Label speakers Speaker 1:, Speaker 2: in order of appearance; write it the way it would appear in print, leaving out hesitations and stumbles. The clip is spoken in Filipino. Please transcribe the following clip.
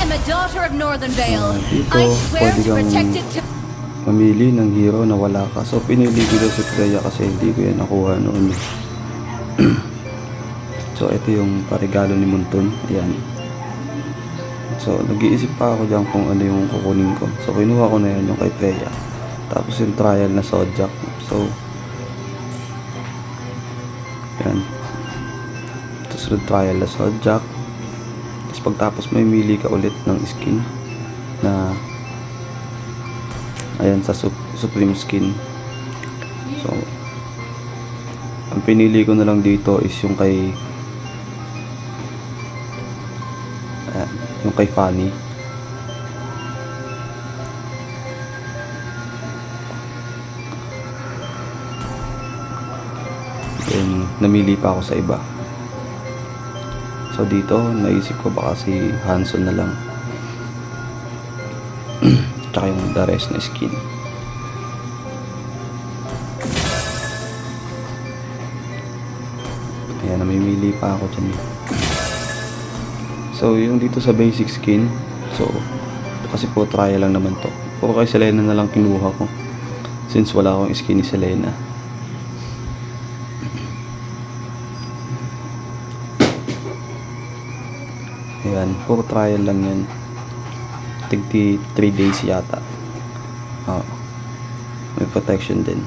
Speaker 1: am a daughter of Northern Vale.
Speaker 2: Dito,
Speaker 1: I swear
Speaker 2: pwede
Speaker 1: to
Speaker 2: kang
Speaker 1: protect it to...
Speaker 2: mamili ng hero na wala ka. So, pinili ko daw si Freya kasi hindi ko yan nakuha noon. So, ito yung paregalo ni Munton. Ayan. So, nag-iisip pa ako dyan kung ano yung kukunin ko. So, kinuha ko na yan yung kay Freya. Tapos yung trial na Zodiac. So, yan. Susunod trial na Zodiac. Tapos pagtapos may mili ka ulit ng skin na ayan sa Supreme skin. So, ang pinili ko na lang dito is yung kay Fanny. Then, namili pa ako sa iba. So, dito, naisip ko baka si Hanson na lang. Tsaka yung the rest na skin. Ayan, namimili pa ako dyan. So, yung dito sa basic skin, so, kasi po trial lang naman to. Puro kay Selena na lang kinuha ko. Since wala akong skin ni Selena. Ayan, puro trial lang yan. Tigti 3 days yata. May protection din.